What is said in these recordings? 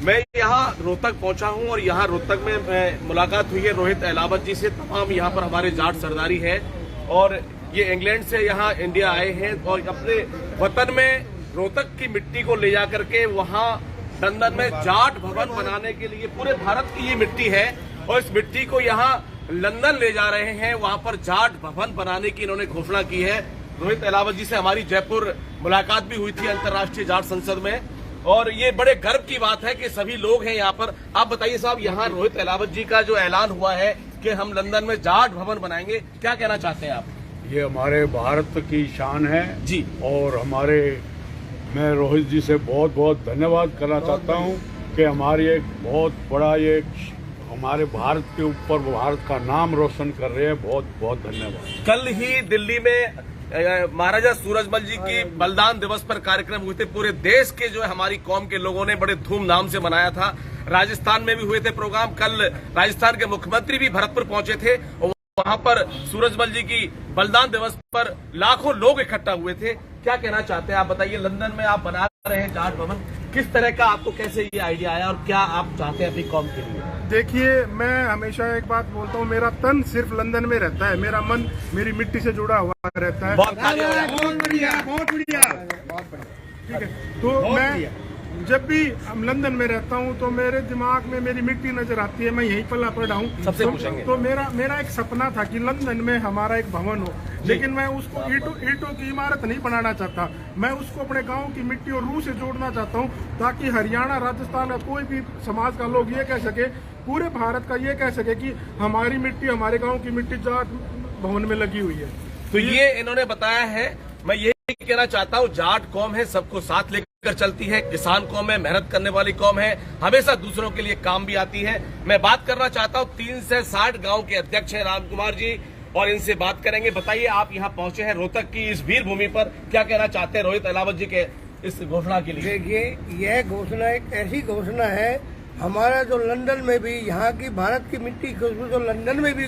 मैं यहाँ रोहतक पहुंचा हूं और यहाँ रोहतक में मुलाकात हुई है रोहित अहलावत जी से। तमाम यहाँ पर हमारे जाट सरदारी है और ये इंग्लैंड से यहाँ इंडिया आए हैं और अपने वतन में रोहतक की मिट्टी को ले जाकर के वहाँ लंदन में जाट भवन बनाने के लिए, पूरे भारत की ये मिट्टी है और इस मिट्टी को यहाँ लंदन ले जा रहे हैं। वहाँ पर जाट भवन बनाने की इन्होंने घोषणा की है। रोहित अहलावत जी से हमारी जयपुर मुलाकात भी हुई थी अंतर्राष्ट्रीय जाट संसद में और ये बड़े गर्व की बात है कि सभी लोग हैं यहाँ पर। आप बताइए साहब, यहाँ रोहित अहलावत जी का जो ऐलान हुआ है कि हम लंदन में जाट भवन बनाएंगे, क्या कहना चाहते हैं आप? ये हमारे भारत की शान है जी और मैं रोहित जी से बहुत बहुत धन्यवाद करना चाहता हूँ कि हमारी एक बहुत बड़ा ये हमारे भारत के ऊपर भारत का नाम रोशन कर रहे हैं। बहुत बहुत धन्यवाद। कल ही दिल्ली में महाराजा सूरजमल जी की बलिदान दिवस पर कार्यक्रम हुए थे। पूरे देश के जो है हमारी कौम के लोगों ने बड़े धूमधाम से मनाया था। राजस्थान में भी हुए थे प्रोग्राम। कल राजस्थान के मुख्यमंत्री भी भरतपुर पहुंचे थे और वहां पर सूरजमल जी की बलिदान दिवस पर लाखों लोग इकट्ठा हुए थे। क्या कहना चाहते हैं आप? बताइए, लंदन में आप बना रहे हैं जाट भवन, किस तरह का आपको कैसे ये आइडिया आया और क्या आप चाहते हैं अपनी कौम के लिए? देखिए, मैं हमेशा एक बात बोलता हूँ, मेरा तन सिर्फ लंदन में रहता है, मेरा मन मेरी मिट्टी से जुड़ा हुआ रहता है। बहुत बढ़िया, बहुत बढ़िया। ठीक है, तो मैं जब भी हम लंदन में रहता हूँ तो मेरे दिमाग में मेरी मिट्टी नजर आती है। मैं यहीं पला पड़ा हूँ। सबसे पूछेंगे तो मेरा एक सपना था कि लंदन में हमारा एक भवन हो, लेकिन मैं उसको ईंटों की इमारत नहीं बनाना चाहता। मैं उसको अपने गांव की मिट्टी और रूह से जोड़ना चाहता हूँ ताकि हरियाणा, राजस्थान का कोई भी समाज का लोग ये कह सके, पूरे भारत का ये कह सके कि हमारी मिट्टी, हमारे गाँव की मिट्टी जाट भवन में लगी हुई है। तो ये इन्होंने बताया है। मैं यही कहना चाहता हूँ, जाट कौम है, सबको साथ लेकर चलती है, किसान कौम है, मेहनत करने वाली कौम है, हमेशा दूसरों के लिए काम भी आती है। मैं बात करना चाहता हूँ 3 से 60 गांव के अध्यक्ष हैं राम कुमार जी और इनसे बात करेंगे। बताइए, आप यहाँ पहुंचे हैं रोहतक की इस वीर भूमि पर, क्या कहना चाहते हैं रोहित अहलावत जी के इस घोषणा के लिए? देखिए, यह घोषणा एक ऐसी घोषणा है, हमारा जो लंदन में भी यहाँ की भारत की मिट्टी खुशबू जो लंदन में भी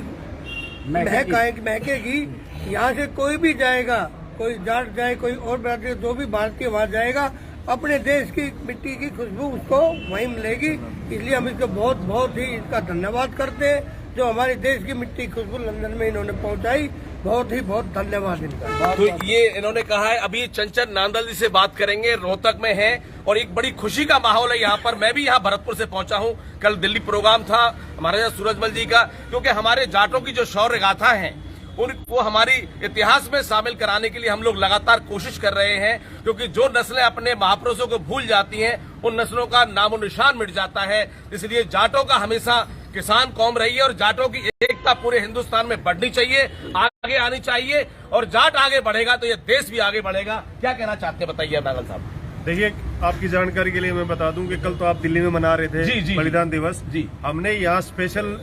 महकेगी। यहाँ से कोई भी जाएगा, कोई जाट जाए, कोई और भारतीय, जो भी भारतीय वहाँ जाएगा, अपने देश की मिट्टी की खुशबू उसको वहीं मिलेगी। इसलिए हम इसको बहुत बहुत ही इसका धन्यवाद करते हैं जो हमारे देश की मिट्टी की खुशबू लंदन में इन्होंने पहुंचाई। बहुत ही बहुत धन्यवाद इनका। तो ये इन्होंने कहा है। अभी चंचल नांदल जी से बात करेंगे, रोहतक में है और एक बड़ी खुशी का माहौल है यहाँ पर। मैं भी यहाँ भरतपुर से पहुंचा हूँ। कल दिल्ली प्रोग्राम था महाराजा सूरजमल जी का, क्योंकि हमारे जाटों की जो शौर्य गाथा है उनको हमारी इतिहास में शामिल कराने के लिए हम लोग लगातार कोशिश कर रहे हैं, क्योंकि जो नस्लें अपने महापुरुषों को भूल जाती हैं उन नस्लों का नामो निशान मिट जाता है। इसलिए जाटों का हमेशा किसान कौम रही है और जाटों की एकता पूरे हिंदुस्तान में बढ़नी चाहिए, आगे आनी चाहिए और जाट आगे बढ़ेगा तो ये देश भी आगे बढ़ेगा। क्या कहना चाहते हैं, बताइए नांगल साहब। देखिए, आपकी जानकारी के लिए मैं बता दूं कि कल तो आप दिल्ली में मना रहे थे जी, बलिदान दिवस। जी, हमने यहाँ स्पेशल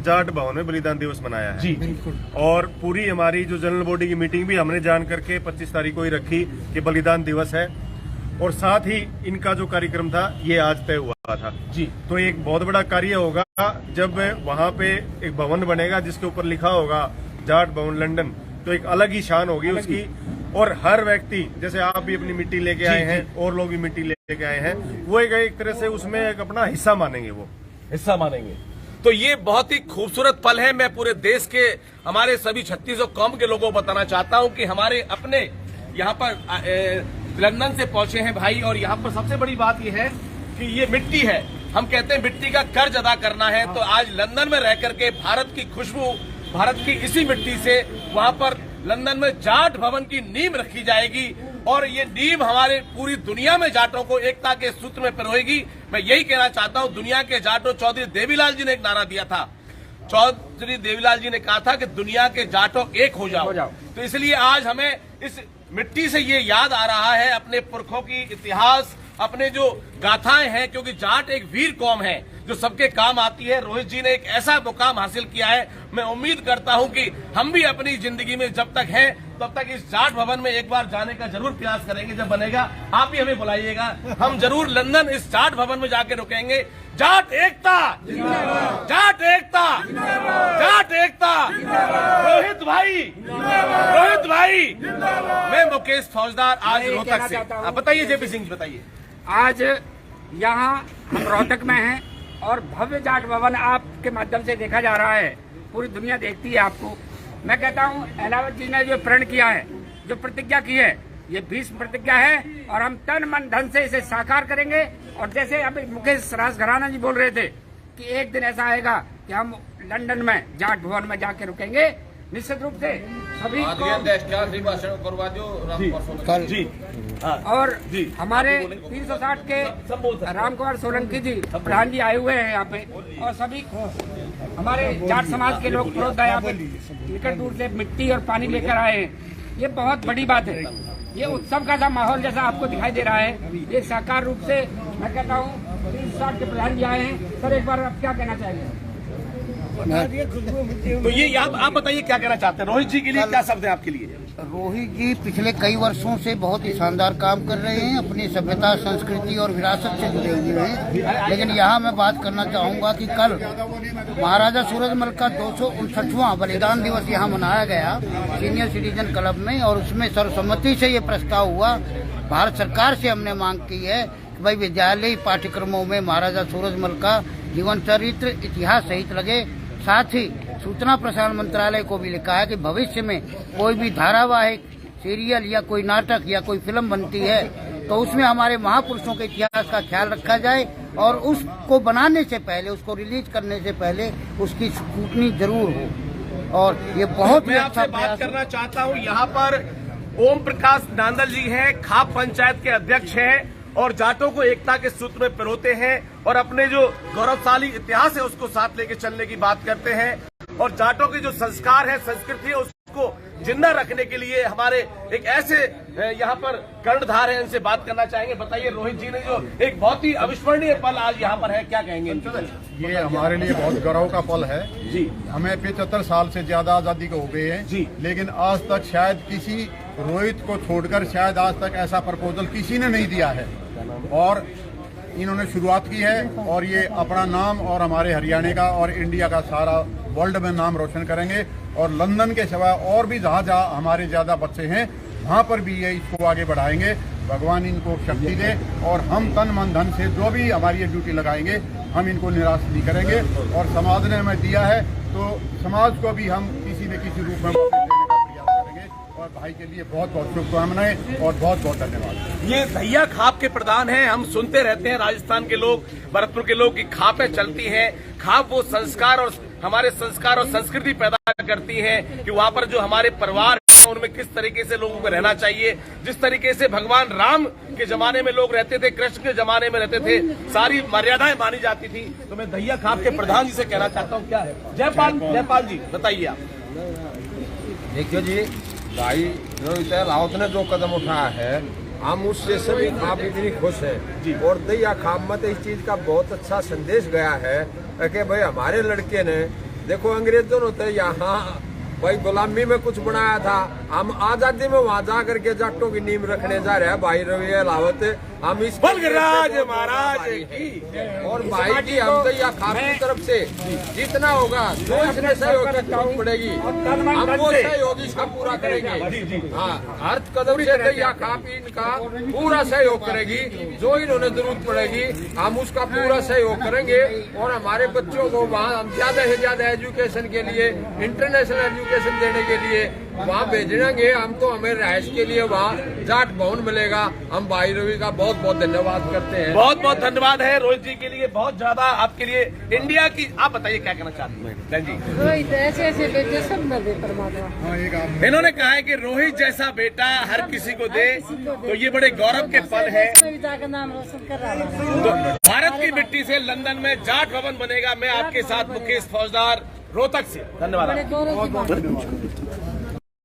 जाट भवन में बलिदान दिवस मनाया है। जी, और पूरी हमारी जो जनरल बॉडी की मीटिंग भी हमने जान करके 25 तारीख को ही रखी कि बलिदान दिवस है और साथ ही इनका जो कार्यक्रम था ये आज तय हुआ था। जी, तो एक बहुत बड़ा कार्य होगा जब वहाँ पे एक भवन बनेगा जिसके ऊपर लिखा होगा जाट भवन लंदन, तो एक अलग ही शान होगी उसकी। और हर व्यक्ति, जैसे आप भी अपनी मिट्टी लेके आए हैं और लोग भी मिट्टी लेके आए हैं, वो एक तरह से उसमें एक अपना हिस्सा मानेंगे, वो हिस्सा मानेंगे। तो ये बहुत ही खूबसूरत पल है। मैं पूरे देश के हमारे सभी 36 कौम के लोगों को बताना चाहता हूं कि हमारे अपने यहाँ पर लंदन से पहुंचे हैं भाई, और यहाँ पर सबसे बड़ी बात ये है कि ये मिट्टी है। हम कहते हैं मिट्टी का कर्ज अदा करना है, तो आज लंदन में रह करके भारत की खुशबू, भारत की इसी मिट्टी से वहाँ पर लंदन में जाट भवन की नींव रखी जाएगी और ये नींव हमारे पूरी दुनिया में जाटों को एकता के सूत्र में पिरोएगी। मैं यही कहना चाहता हूँ, दुनिया के जाटों, चौधरी देवीलाल जी ने एक नारा दिया था। चौधरी देवीलाल जी ने कहा था कि दुनिया के जाटों एक हो जाओ। तो इसलिए आज हमें इस मिट्टी से ये याद आ रहा है अपने पुरखों की इतिहास, अपने जो गाथाएं हैं, क्योंकि जाट एक वीर कौम है जो सबके काम आती है। रोहित जी ने एक ऐसा मुकाम हासिल किया है। मैं उम्मीद करता हूं कि हम भी अपनी जिंदगी में जब तक हैं तब तक इस जाट भवन में एक बार जाने का जरूर प्रयास करेंगे। जब बनेगा आप भी हमें बुलाइएगा, हम जरूर लंदन इस जाट भवन में जाके रुकेंगे। जाट एकता, जाट एकता, जाट एकता। रोहित भाई, रोहित भाई। मैं मुकेश फौजदार, आज रोहतक से। आप बताइए जेपी सिंह जी, बताइए। आज यहाँ हम रोहतक में हैं और भव्य जाट भवन आपके माध्यम से देखा जा रहा है, पूरी दुनिया देखती है आपको। मैं कहता हूँ अहलावत जी ने जो प्रण किया है, जो प्रतिज्ञा की है, ये 20 प्रतिज्ञा है और हम तन मन धन से इसे साकार करेंगे। और जैसे अभी मुकेश राजघराना जी बोल रहे थे कि एक दिन ऐसा आएगा कि हम लंदन में जाट भवन में जाके रुकेंगे, निश्चित रूप से सभी को। जी और हमारे 360 के राम कुमार सोलंकी जी प्रधान जी आए हुए हैं यहाँ पे, और सभी हमारे जाट समाज के लोग प्रोद्धा यहाँ पे निकट दूर से मिट्टी और पानी लेकर आए हैं। ये बहुत बड़ी बात है। ये उत्सव का सा माहौल जैसा आपको दिखाई दे रहा है, ये साकार रूप से मैं कहता हूँ 360 के प्रधान जी आए हैं। सर एक बार आप क्या कहना चाहेंगे? तो ये आप बताइए क्या कहना चाहते हैं रोहित जी के लिए, क्या शब्द है आपके लिए? रोहित जी पिछले कई वर्षों से बहुत ही शानदार काम कर रहे हैं, अपनी सभ्यता, संस्कृति और विरासत से जुड़े हुए हैं। लेकिन यहाँ मैं बात करना चाहूँगा कि कल महाराजा सूरजमल का 259वां बलिदान दिवस यहाँ मनाया गया सीनियर सिटीजन क्लब में, और उसमें सर्वसम्मति से ये प्रस्ताव हुआ। भारत सरकार से हमने मांग की है कि भाई विद्यालयी पाठ्यक्रमों में महाराजा सूरजमल का जीवन चरित्र, इतिहास सहित लगे। साथ ही सूचना प्रसारण मंत्रालय को भी लिखा है कि भविष्य में कोई भी धारावाहिक, सीरियल या कोई नाटक या कोई फिल्म बनती है तो उसमें हमारे महापुरुषों के इतिहास का ख्याल रखा जाए, और उसको बनाने से पहले, उसको रिलीज करने से पहले उसकी स्क्रूटनी जरूर हो। और ये बहुत ही अच्छा बात करना चाहता हूँ। यहाँ पर ओम प्रकाश नांदल जी हैं, खाप पंचायत के अध्यक्ष हैं और जाटों को एकता के सूत्र में पिरोते हैं और अपने जो गौरवशाली इतिहास है उसको साथ लेके चलने की बात करते हैं। और जाटों के जो संस्कार है, संस्कृति है, उसको जिंदा रखने के लिए हमारे एक ऐसे यहाँ पर कर्णधार है, इनसे बात करना चाहेंगे। बताइए रोहित जी ने जो एक बहुत ही अविस्मरणीय पल आज यहाँ पर है, क्या कहेंगे? ये हमारे लिए बहुत गौरव का पल है जी। हमें 75 साल से ज्यादा आजादी को हो गए हैं जी, लेकिन आज तक शायद किसी, रोहित को छोड़कर शायद आज तक ऐसा प्रपोजल किसी ने नहीं दिया है। और इन्होंने शुरुआत की है और ये अपना नाम और हमारे हरियाणा का और इंडिया का सारा वर्ल्ड में नाम रोशन करेंगे। और लंदन के सिवा और भी जहाँ जहाँ हमारे ज्यादा बच्चे हैं वहाँ पर भी ये इसको आगे बढ़ाएंगे। भगवान इनको शक्ति दे और हम तन मन धन से जो भी हमारी ये ड्यूटी लगाएंगे हम इनको निराश नहीं करेंगे। और समाज ने हमें दिया है तो समाज को भी हम किसी न किसी रूप में वापस देने का प्रयास करेंगे। और भाई के लिए बहुत बहुत शुभकामनाएं और बहुत बहुत धन्यवाद। ये धैया खाप के प्रधान हैं। हम सुनते रहते हैं राजस्थान के लोग, भरतपुर के लोग की खापें चलती हैं। खाप वो संस्कार और हमारे संस्कार और संस्कृति पैदा करती है कि वहाँ पर जो हमारे परिवार हैं उनमें किस तरीके से लोगों को रहना चाहिए। जिस तरीके से भगवान राम के जमाने में लोग रहते थे, कृष्ण के जमाने में रहते थे, सारी मर्यादाएं मानी जाती थी। तो मैं धैया खाप के प्रधान जी से कहना चाहता हूँ, क्या है? जयपाल जी बताइए आप। देखिए जी, भाई रोहित रावत ने जो कदम उठाया है हम उससे सभी खाप इतनी खुश है। और दया खाप में तो इस चीज का बहुत अच्छा संदेश गया है कि भाई हमारे लड़के ने, देखो अंग्रेजों ने तो यहाँ भाई गुलामी में कुछ बनाया था, हम आजादी में वहाँ जा करके जाटों की नींव रखने जा रहे हैं। भाई रवि अलावत हम इस महाराज की और भाई जी हम दया खाप की तरफ से जितना होगा जो इसमें सहयोग की जरूरत पड़ेगी हम वो सहयोग इसका पूरा करेंगे। हाँ, हर कदम से दया खाप इनका पूरा सहयोग करेगी। जो इन्होंने जरूरत पड़ेगी हम उसका पूरा सहयोग करेंगे। और हमारे बच्चों को वहाँ हम ज्यादा से ज्यादा एजुकेशन के लिए, इंटरनेशनल एजुकेशन देने के लिए वहाँ भेजेंगे। हम तो हमें रहायश के लिए वहाँ जाट भवन मिलेगा। हम भाई रवि का बहुत बहुत धन्यवाद करते हैं। बहुत बहुत धन्यवाद है रोहित जी के लिए, बहुत ज्यादा आपके लिए इंडिया की। आप बताइए क्या कहना चाहते हैं जी? रोहित ऐसे ऐसे बेटे सब न दे परमात्मा। इन्होंने कहा है कि रोहित जैसा बेटा हर किसी को दे, तो ये बड़े गौरव के पल है। का नाम रोशन कर रहा है। तो भारत की मिट्टी से लंदन में जाट भवन बनेगा। मैं आपके साथ मुकेश फौजदार, रोहतक से। धन्यवाद।